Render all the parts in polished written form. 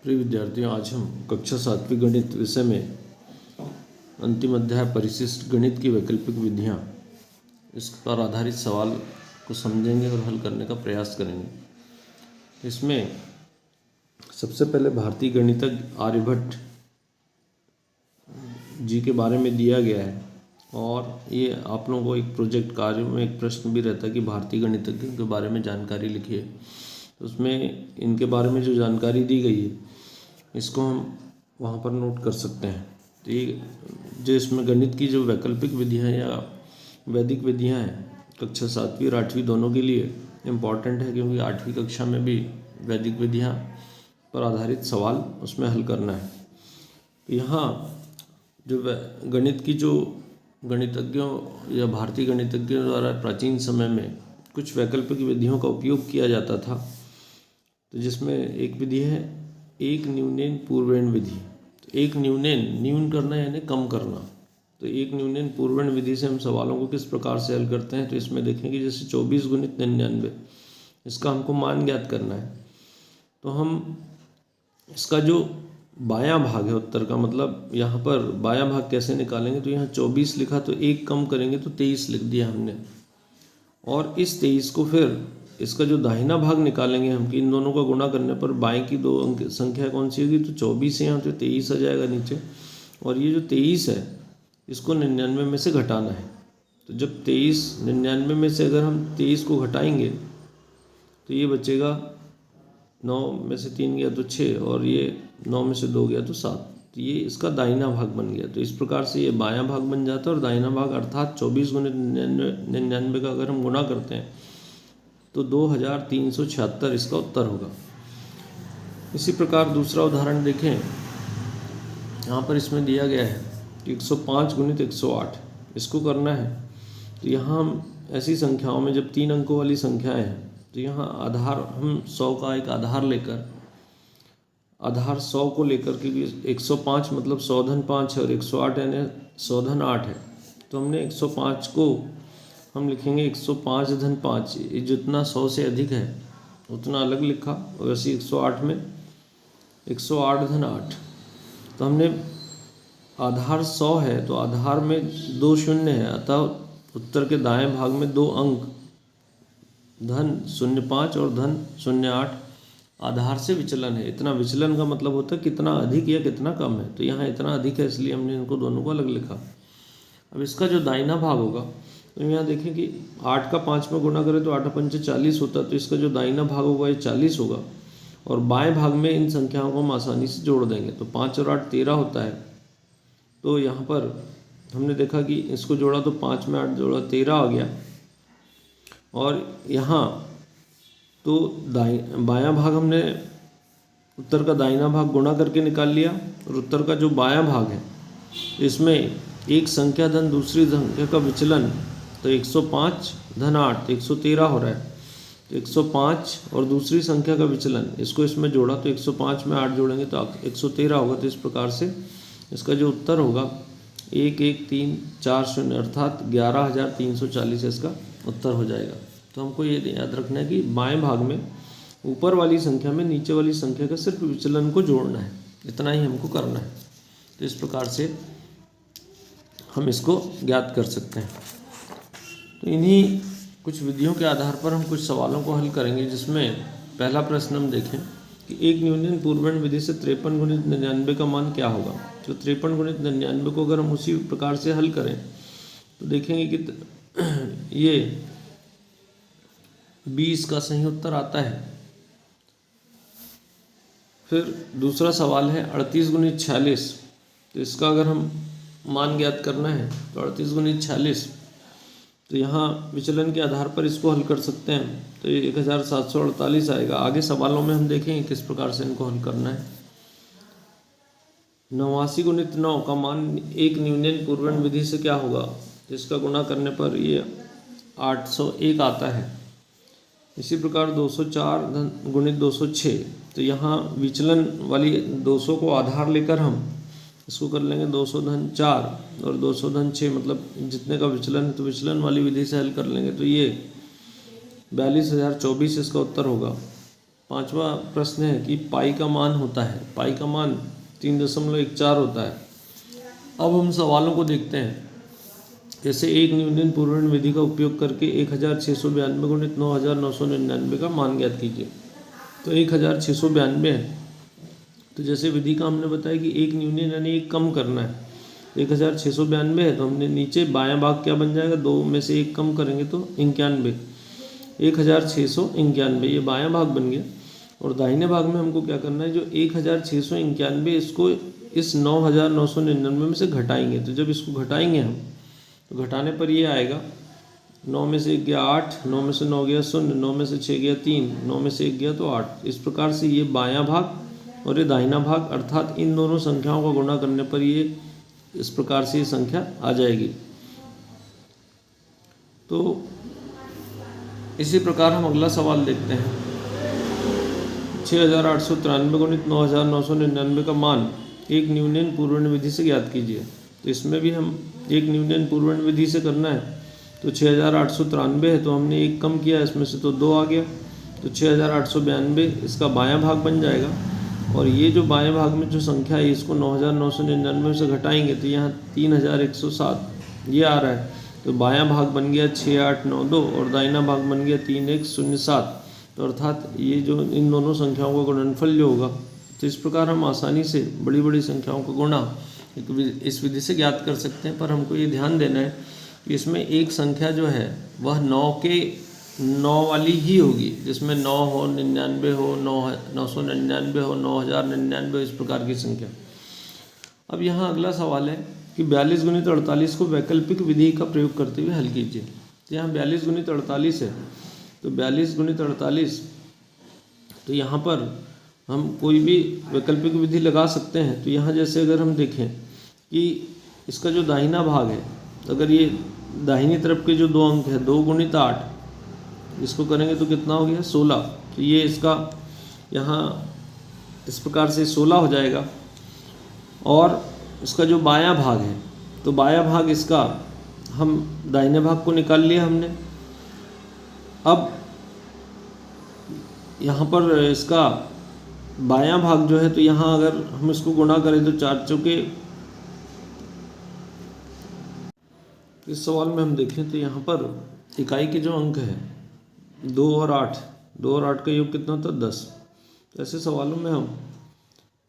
प्रिय विद्यार्थियों, आज हम कक्षा 7वीं गणित विषय में अंतिम अध्याय परिशिष्ट गणित की वैकल्पिक विधियाँ, इस पर आधारित सवाल को समझेंगे और हल करने का प्रयास करेंगे। इसमें सबसे पहले भारतीय गणितज्ञ आर्यभट्ट जी के बारे में दिया गया है और ये आप लोगों को एक प्रोजेक्ट कार्य में एक प्रश्न भी रहता है कि भारतीय गणितज्ञों के बारे में जानकारी लिखिए। तो उसमें इनके बारे में जो जानकारी दी गई है इसको हम वहाँ पर नोट कर सकते हैं। तो ये जो इसमें गणित की जो वैकल्पिक विधियाँ या वैदिक विधियाँ हैं कक्षा 7वीं और 8वीं दोनों के लिए इम्पॉर्टेंट है, क्योंकि 8वीं कक्षा में भी वैदिक विधियाँ पर आधारित सवाल उसमें हल करना है। तो यहाँ जो गणित की जो गणितज्ञों या भारतीय गणितज्ञों द्वारा प्राचीन समय में कुछ वैकल्पिक विधियों का उपयोग किया जाता था, तो जिसमें एक विधि है एक न्यूनेन पूर्वेण विधि। तो एक न्यूनेन, न्यून करना यानी कम करना, तो एक न्यूनेन पूर्वेण विधि से हम सवालों को किस प्रकार से हल करते हैं। तो इसमें देखेंगे जैसे 24 गुणित 99, इसका हमको मान ज्ञात करना है। तो हम इसका जो बायां भाग है उत्तर का, मतलब यहाँ पर बायां भाग कैसे निकालेंगे, तो यहाँ 24 लिखा तो एक कम करेंगे तो 23 लिख दिया हमने, और इस 23 को फिर इसका जो दाहिना भाग निकालेंगे हम कि इन दोनों का गुणा करने पर बाएं की दो अंक संख्या कौन सी होगी, तो 24 है यहाँ, तो 23 आ जाएगा नीचे। और ये जो 23 है इसको 99 में से घटाना है। तो जब 23 99 में से अगर हम 23 को घटाएंगे तो ये बचेगा 9 में से 3 गया तो 6, और ये 9 में से 2 गया तो 7। तो ये इसका दाहिना भाग बन गया। तो इस प्रकार से ये बायां भाग बन जाता है, और दाहिना भाग अर्थात 24 गुणित 99 का अगर हम गुणा करते हैं तो 2376 इसका उत्तर होगा। इसी प्रकार दूसरा उदाहरण देखें, यहाँ पर इसमें दिया गया है कि 105 गुणित 108 इसको करना है। तो यहाँ हम ऐसी संख्याओं में जब 3 अंकों वाली संख्याएं हैं तो यहाँ आधार हम 100 का एक आधार लेकर, आधार 100 को लेकर, क्योंकि 105 मतलब 100 धन 5 है और 108 यानी 100 धन 8 है। तो हमने 105 को हम लिखेंगे 105 धन 5, ये जितना 100 से अधिक है उतना अलग लिखा, और वैसे 108 में 108 धन 8। तो हमने आधार 100 है तो आधार में 2 शून्य है, अतः उत्तर के दाएं भाग में 2 अंक धन 05 और धन 08 आधार से विचलन है। इतना विचलन का मतलब होता है कितना अधिक या कितना कम है। तो यहाँ इतना अधिक है इसलिए हमने इनको दोनों को अलग लिखा। अब इसका जो दाहिना भाग होगा, तो यहाँ देखें कि 8 का 5 में गुणा करें तो 8 पंचे 40 होता है। तो इसका जो दाहिना भाग होगा ये 40 होगा, और बाएं भाग में इन संख्याओं को हम आसानी से जोड़ देंगे। तो 5 और 8 13 होता है। तो यहाँ पर हमने देखा कि इसको जोड़ा तो 5 में 8 जोड़ा 13 आ गया, और यहाँ तो बायां भाग हमने उत्तर का दाहिना भाग गुणा करके निकाल लिया, और उत्तर का जो बायां भाग है इसमें एक संख्या धन दूसरी संख्या का विचलन, तो 105 धन 8 तो 113 हो रहा है। तो 105 और दूसरी संख्या का विचलन, इसको इसमें जोड़ा तो 105 में 8 जोड़ेंगे तो 113 होगा। तो इस प्रकार से इसका जो उत्तर होगा 11340 अर्थात 11340 इसका उत्तर हो जाएगा। तो हमको ये याद रखना है कि बाएं भाग में ऊपर वाली संख्या में नीचे वाली संख्या का सिर्फ विचलन को जोड़ना है, इतना ही हमको करना है। तो इस प्रकार से हम इसको ज्ञात कर सकते हैं। तो इन्हीं कुछ विधियों के आधार पर हम कुछ सवालों को हल करेंगे, जिसमें पहला प्रश्न हम देखें कि एक न्यूनन पूर्वेण विधि से 53 गुणित 99 का मान क्या होगा। तो 53 गुणित 99 को अगर हम उसी प्रकार से हल करें तो देखेंगे कि ये 20 का सही उत्तर आता है। फिर दूसरा सवाल है 38 गुणित 46, तो इसका अगर हम मान ज्ञात करना है तो 38 गुणित 46, तो यहाँ विचलन के आधार पर इसको हल कर सकते हैं। तो ये 1748 आएगा। आगे सवालों में हम देखेंगे किस प्रकार से इनको हल करना है। 89 गुणित 9 का मान एक न्यूनन पूर्वेण विधि से क्या होगा, तो इसका गुणा करने पर ये 801 आता है। इसी प्रकार 204 गुणित 206, तो यहाँ विचलन वाली 200 को आधार लेकर हम इसको कर लेंगे 200 धन 4 और 200 धन 6, मतलब जितने का विचलन है तो विचलन वाली विधि से हल कर लेंगे। तो ये 42,024 इसका उत्तर होगा। पांचवा प्रश्न है कि पाई का मान होता है, पाई का मान 3.14 होता है। अब हम सवालों को देखते हैं। जैसे एक न्यूटन पूर्वण विधि का उपयोग करके 1692 गुणित 9999 का मान ज्ञात कीजिए। तो 1692 है, तो जैसे विधि का हमने बताया कि एक न्यूटन यानी एक कम करना है। 1692 है तो हमने नीचे बायां भाग क्या बन जाएगा, 2 में से 1 कम करेंगे तो 91, 1691 ये बायां भाग बन गया। और दाहिने भाग में हमको क्या करना है, जो 1691 इसको इस 9999 में से घटाएंगे। तो जब इसको घटाएंगे हम, तो घटाने पर ये आएगा 9 में से 1 गया 8, 9 में से 9 गया 0, 9 में से 6 गया 3, 9 में से 1 गया तो 8। इस प्रकार से ये बायां भाग और ये दाहिना भाग, अर्थात इन दोनों संख्याओं का गुणा करने पर ये इस प्रकार से ये संख्या आ जाएगी। तो इसी प्रकार हम अगला सवाल देखते हैं। 6893 गुणित 9999 का मान एक न्यूटन पूर्वण विधि से ज्ञात कीजिए। तो इसमें भी हम एक न्यूटन पूर्वण विधि से करना है। तो 6893 है तो हमने 1 कम किया, इसमें से तो 2 आ गया। तो 6892 इसका बायां भाग बन जाएगा। और ये जो बाएं भाग में जो संख्या है इसको 9999 से घटाएंगे तो यहाँ 3107 ये आ रहा है। तो बायां भाग बन गया 6892 और दाहिना भाग बन गया 3107। तो अर्थात ये जो इन दोनों संख्याओं का गुणनफल जो होगा, तो इस प्रकार हम आसानी से बड़ी बड़ी संख्याओं का गुणा इस विधि से ज्ञात कर सकते हैं। पर हमको ये ध्यान देना है कि इसमें एक संख्या जो है वह 9 के 9 वाली ही होगी, जिसमें 9 हो, 99 हो, 999 हो, 9099 हो, इस प्रकार की संख्या। अब यहाँ अगला सवाल है कि 42 गुणित 48 को वैकल्पिक विधि का प्रयोग करते हुए हल कीजिए। तो यहाँ 42 गुणित 48 है, तो 42 गुणित 48, तो यहाँ पर हम कोई भी वैकल्पिक विधि लगा सकते हैं। तो यहाँ जैसे अगर हम देखें कि इसका जो दाहिना भाग है, तो अगर ये दाहिनी तरफ के जो 2 अंक है 2 गुणित 8, इसको करेंगे तो कितना हो गया 16। तो ये इसका यहाँ इस प्रकार से 16 हो जाएगा। और इसका जो बायां भाग है, तो बायां भाग इसका हम दाहिने भाग को निकाल लिया हमने। अब यहाँ पर इसका बायां भाग जो है, तो यहाँ अगर हम इसको गुणा करें तो 4 चौके, इस सवाल में हम देखें तो यहाँ पर इकाई के जो अंक है 2 और 8, 2 और 8 का योग कितना होता है 10। ऐसे सवालों में हम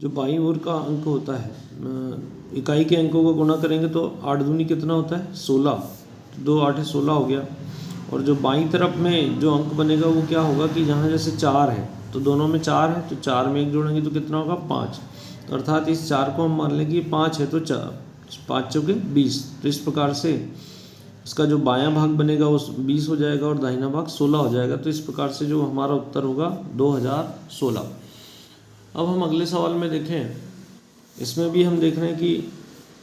जो बाईं ओर का अंक होता है, इकाई के अंकों को गुणा करेंगे तो 8 दूनी कितना होता है 16, 2 8 16 हो गया। और जो बाईं तरफ में जो अंक बनेगा वो क्या होगा कि जहाँ जैसे 4 है तो दोनों में 4 है, तो 4 में 1 जोड़ेंगे तो कितना होगा 5। तो अर्थात इस 4 को हम मान लें कि 5 है, तो 5 चौके 20। तो इस प्रकार से इसका जो बायां भाग बनेगा वो 20 हो जाएगा और दाहिना भाग 16 हो जाएगा। तो इस प्रकार से जो हमारा उत्तर होगा 2016। अब हम अगले सवाल में देखें, इसमें भी हम देख रहे हैं कि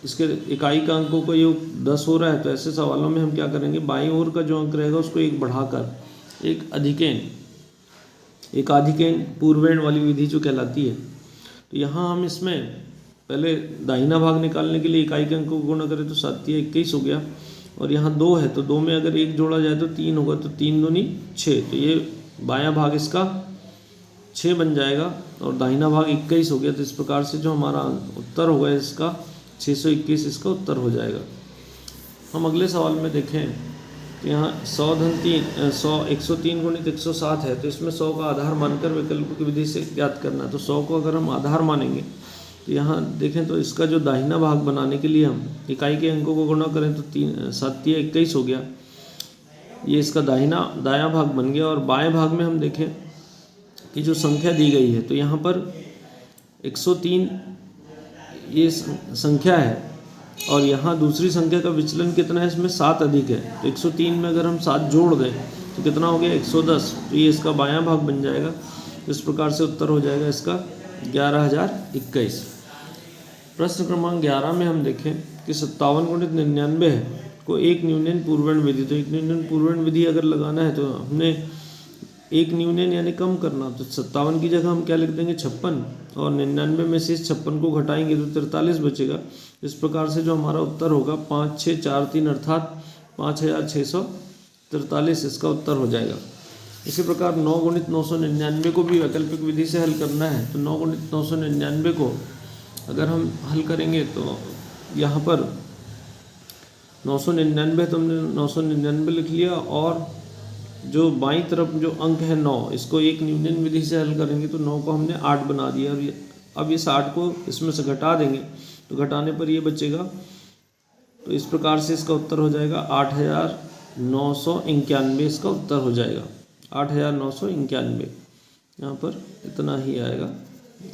इसके इकाई का अंकों का योग 10 हो रहा है। तो ऐसे सवालों में हम क्या करेंगे, बाईं ओर का जो अंक रहेगा उसको 1 बढ़ाकर एक आधिकेन पूर्वेण वाली विधि जो कहलाती है। तो यहाँ हम इसमें पहले दाहिना भाग निकालने के लिए इकाई के अंकों को गुणा करें तो 7 21 हो गया। और यहाँ 2 है तो 2 में अगर 1 जोड़ा जाए तो 3 होगा, तो 3 दूनी 6। तो ये बायां भाग इसका 6 बन जाएगा और दाहिना भाग 21 हो गया। तो इस प्रकार से जो हमारा उत्तर होगा इसका 621 इसका उत्तर हो जाएगा। हम अगले सवाल में देखें तो यहाँ 103 गुणित 107 है। तो इसमें 100 का आधार मानकर वैकल्पिक विधि से ज्ञात करना है। तो 100 को अगर हम आधार मानेंगे तो यहाँ देखें तो इसका जो दाहिना भाग बनाने के लिए हम इकाई के अंकों को गुणा करें तो 7 21 हो गया। ये इसका दायां भाग बन गया। और बाएं भाग में हम देखें कि जो संख्या दी गई है, तो यहाँ पर 103 ये संख्या है और यहाँ दूसरी संख्या का विचलन कितना है, इसमें 7 अधिक है। तो 103 में अगर हम 7 जोड़ दें तो कितना हो गया 110। तो ये इसका बायां भाग बन जाएगा। इस प्रकार से उत्तर हो जाएगा इसका 11021। प्रश्न क्रमांक 11 में हम देखें कि 57 गुणित 99 है को एक न्यूटन पूर्वण विधि। तो एक न्यूटन पूर्वण विधि अगर लगाना है तो हमने एक न्यूटन यानी कम करना। तो 57 की जगह हम क्या लिख देंगे 56 और 99 में से इस 56 को घटाएंगे तो 43 बचेगा। इस प्रकार से जो हमारा उत्तर होगा 5643 अर्थात 5643 इसका उत्तर हो जाएगा। इसी प्रकार 9 गुणित 999 को भी वैकल्पिक विधि से हल करना है। तो 9 गुणित 999 को अगर हम हल करेंगे तो यहाँ पर 999 तो हमने 999 लिख लिया, और जो बाईं तरफ जो अंक है 9, इसको एक न्यूटन विधि से हल करेंगे तो 9 को हमने 8 बना दिया। अब इस 8 को इसमें से घटा देंगे तो घटाने पर ये बचेगा। तो इस प्रकार से इसका उत्तर हो जाएगा 8991, इसका उत्तर हो जाएगा 8991। यहाँ पर इतना ही आएगा,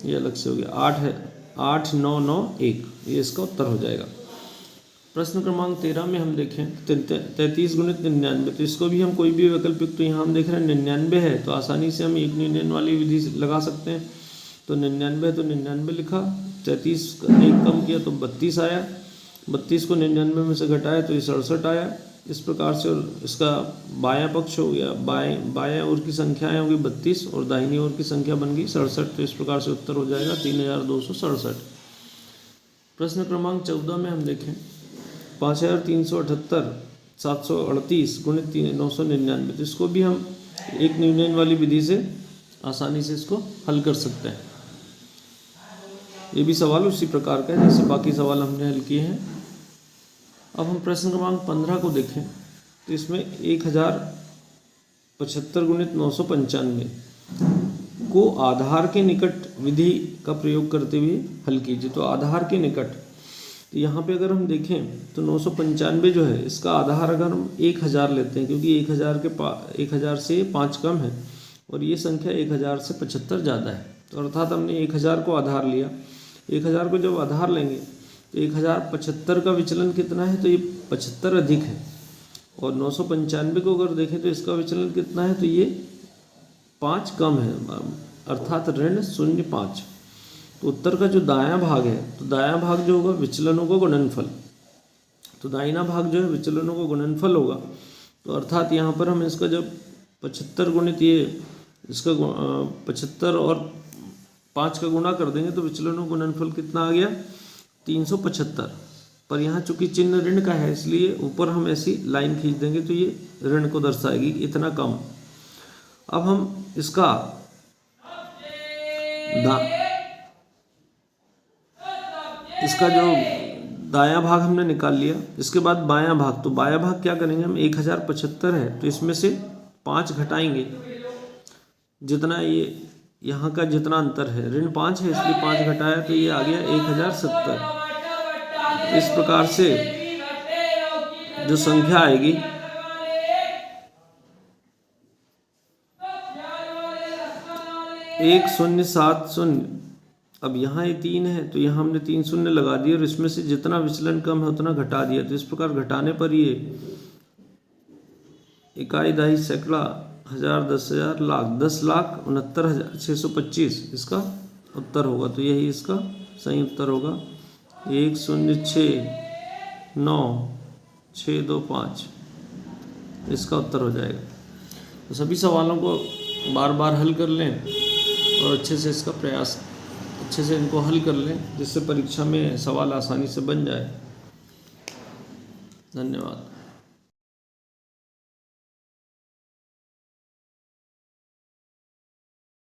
ये अलग से हो गया 8991, ये इसका उत्तर हो जाएगा। प्रश्न क्रमांक 13 में हम देखें 33 गुणित 99, तो इसको भी हम कोई भी वैकल्पिक, तो यहाँ हम देख रहे हैं 99 है तो आसानी से हम एक न्यूटन वाली विधि लगा सकते हैं। तो 99 है तो 99 लिखा, 33 एक कम किया तो 32 आया, 32 को 99 में से घटाया तो ये 67 आया। इस प्रकार से इसका बायां पक्ष हो गया, बाएं ओर की संख्याएं होगी 32 और दाहिनी ओर की संख्या बन गई 67। तो इस प्रकार से उत्तर हो जाएगा 3267। प्रश्न क्रमांक 14 में हम देखें 5378 738 गुणित 999, तो इसको भी हम एक न्यूटन वाली विधि से आसानी से इसको हल कर सकते हैं। ये भी सवाल उसी प्रकार का है जैसे बाकी सवाल हमने हल किए हैं। अब हम प्रश्न क्रमांक 15 को देखें तो इसमें 1075 गुणित 995 को आधार के निकट विधि का प्रयोग करते हुए हल कीजिए। तो आधार के निकट, तो यहाँ पे अगर हम देखें तो 995 जो है इसका आधार अगर हम 1000 लेते हैं, क्योंकि 1000 से 5 कम है और ये संख्या 1000 से 75 ज़्यादा है, तो अर्थात हमने 1000 को आधार लिया। 1000 को जब आधार लेंगे तो 1075 का विचलन कितना है, तो ये 75 अधिक है, और 995 को अगर देखें तो इसका विचलन कितना है, तो ये 5 कम है, अर्थात ऋण 0.5। तो उत्तर का जो दायां भाग है, तो दायां भाग जो होगा विचलनों का गुणनफल, तो दाहिना भाग जो है विचलनों का गुणनफल होगा। तो अर्थात यहाँ पर हम इसका जब 75 गुणित ये इसका 75 और 5 का गुणा कर देंगे तो विचलनों का गुणनफल कितना आ गया 375। पर यहाँ चूंकि चिन्ह ऋण का है इसलिए ऊपर हम ऐसी लाइन खींच देंगे तो ये ऋण को दर्शाएगी, इतना कम। अब हम इसका जो दायां भाग हमने निकाल लिया, इसके बाद बायां भाग, तो बायां भाग क्या करेंगे हम, 1075 है तो इसमें से 5 घटाएंगे, जितना ये यहाँ का जितना अंतर है, ऋण 5 है इसलिए 5 घटाया तो ये आ गया 1070। इस प्रकार से जो संख्या आएगी 1070। अब यहाँ ये 3 है तो यहाँ हमने 3 शून्य लगा दिए और इसमें से जितना विचलन कम है उतना घटा दिया। तो इस प्रकार घटाने पर ये इकाई, दहाई, सैकड़ा, हजार, 10,000, लाख, 10,69,625 इसका उत्तर होगा। तो यही इसका सही उत्तर होगा 1069,625 इसका उत्तर हो जाएगा। तो सभी सवालों को बार बार हल कर लें और अच्छे से इसका प्रयास, अच्छे से इनको हल कर लें जिससे परीक्षा में सवाल आसानी से बन जाए। धन्यवाद।